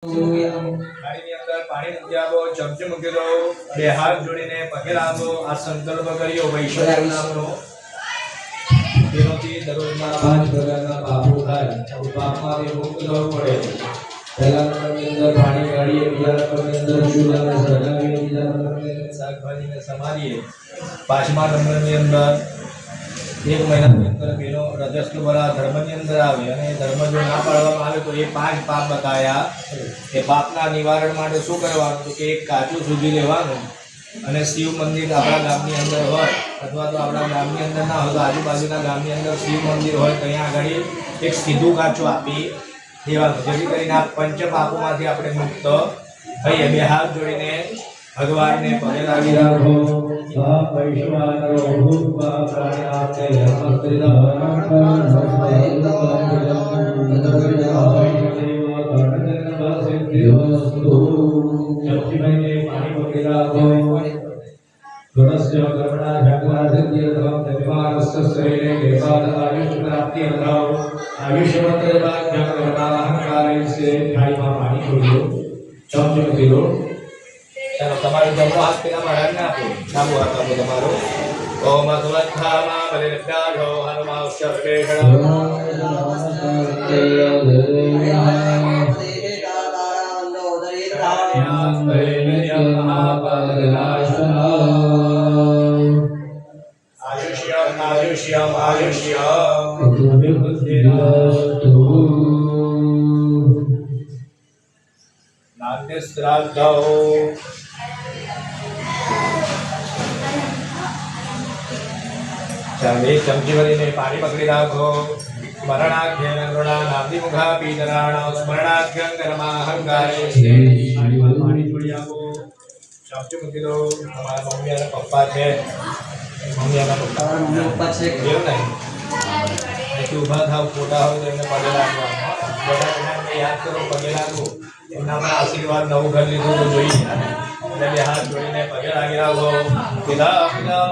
થાળીની અંદર પાણી મૂકી આપો, ચમચી મૂકી દો, બે હાથ જોડીને પગે લાગો, આ સંકલ્પ કર્યો વૈશ્વર નામનો. તેનાથી દરરોજના 5 પ્રકારના પાપો થાય, પાપમાંથી મુક્ત થવું પડે. પહેલા નંબરની અંદર પાણી ગાળીએ, બીજા નંબરની અંદર ચૂલાને સળગાવીએ, ત્રીજા નંબરની અંદર શાકભાજીને સમારીએ, પાંચમા નંબરની અંદર 1 મહિનાની અંદર બેનો રજસ્વ બરા ધર્મની અંદર આવે અને ધર્મ જો ના પાળવામાં આવે તો એ 5 પાપ બતાયા. એ પાપના નિવારણ માટે શું કરવાનું તો કે એક કાચું સૂજી લેવાનું અને શિવ મંદિર આપણા ગામની અંદર હોય અથવા તો આપણા ગામની અંદર ના હોય તો આજુબાજુના ગામની અંદર શિવ મંદિર હોય ત્યાં આગળ એક સીધું કાચું આપી દેવાનું, જેથી કરીને આ પંચ પાપોમાંથી આપણે મુક્ત થઈએ. બે હાથ જોડીને ભગવાનને પગે લાગી રાખો. ચાલો તમારો જમણો હાથ પેલા મહારાજને આપો, ડાબો હાથ આપો તમારો. ઓમ અસ્વત્થામા બલિર્ભ્યાઢો હનુમાવશ્યર્પેષણમ. આયુષ્યમ આયુષ્યમ આયુષ્યમ નાટ્ય શ્રાદ્ધો. ચાલો એક ચમચી ભરીને પાણી પકડી રાખો. સ્મરણાખ્ય નૃણા નામની મુખા પીતરાણ સ્મરણાખ્ય કર્માહંકારે. પાણી છોડી આપો, ચમચી મૂકી દો. તમારા મમ્મી અને પપ્પા છે, મમ્મી અને પપ્પા છે કેવું નહીં એથી ઊભા થાવ, ફોટા હોય તો એમને પગે લાગવા. બધા યાદ કરો, પગે લાગો, એમના પર આશીર્વાદ. નવું ઘર લીધું તો જોઈએ અને બે હાથ જોડીને પગે લાગી રાખો. પિતા પિતા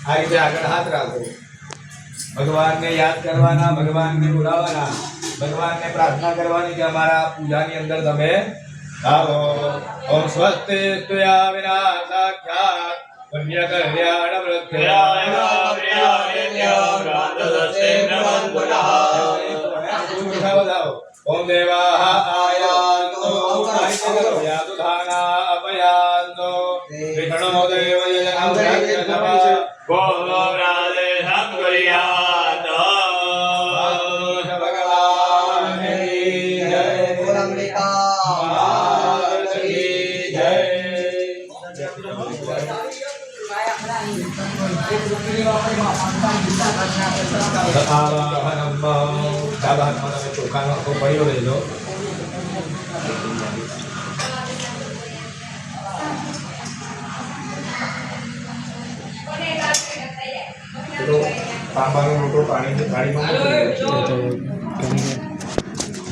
આ રીતે આગળ હાથ રાખો. ભગવાનને યાદ કરવાના, ભગવાનને બોલાવવાના, ભગવાનને પ્રાર્થના કરવાની કે અમારા પૂજાની અંદર તમે આવો. ઓમ સ્વસ્તિ સ્તુયા વિનાશાખ્યાત પુણ્યકલ્યાણ વૃદ્ધ્યા. ઓમ દેવાઃ આયાન્તો યાતુધાના અપયાન્તો વિષ્ણો દેવ ચોખાનો આખો પડ્યો રહેલો. તાંબાનો મોટો પાણીમાં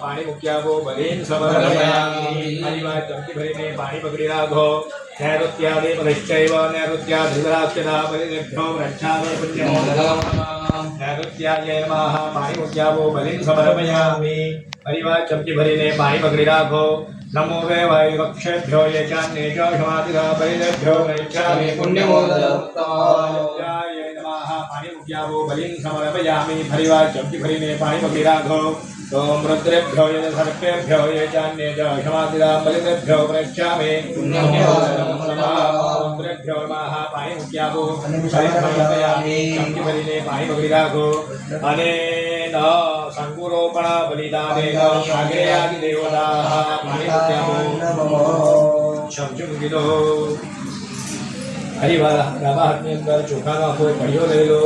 પાણી મૂકી આવો બલીન સમર્પયામિ હરિવા ચમચી ભરીને પાણી પકડી રાખો નૈઋત્યાદિ પરિશ્ચૈવ નૈઋત્યાધિરાસ્યદા પરિદેભ્યો રક્ષાવે પુણ્યમો નૈઋત્યાય નમઃ પાણી મૂકી આવો બલીન સમર્પયામિ હરિવા ચમચી ભરીને પાણી પકડી રાખો નમો વે વાયુવક્ષેભ્યો યે ચાન્યે ચ સમાધિરા પરિદેભ્યો રક્ષાવે પુણ્યમો નૈઋત્યાય નમઃ પાણી મૂકી આવો બલીન સમર્પયામિ હરિવા ચમચી ભરીને પાણી પકડી રાખો ओम रुद्रेभ्यो ये सर्पेभ्यो ये चान्ये च क्षमादिरा बलिदेभ्यो प्रक्षामे रुद्रेभ्यो नमः पाणी मूकी आपो समर्पयामि चमकी भरीने पाणी पकड़ी राखो अनेन संकुरोपण बलिदानेन आग्रेयादि देवताः पाणी मूकी आपो चमची मूकी दो हरिवाला डाबा हाथनी अंदर ચોખાનો આખો કડિયો લઈ લો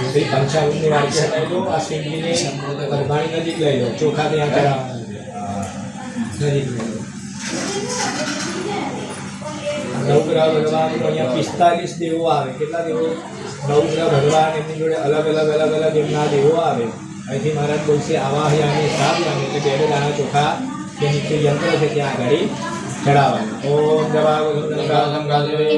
श्री पंचामृत वाक्य हटाई लो आ सिंगली ने परमाणी नजीक लई लो चोखा ત્યાં ચડાવવાના નજીક લઈ લો નવગ્રહ ભગવાન અહીંયા 45 દેવો આવે કેટલા દેવો નવગ્રહ ભગવાન એમની જોડે અલગ અલગ એમના દેવો આવે અહીંથી મહારાજ બોલશે આવાહયામી સ્થાપયામી એટલે બે દાણા ચોખા જે નીચે યંત્ર છે ત્યાં આગળ ચડાવવાના ઓમ જવા ગંગા ગંગા દેવી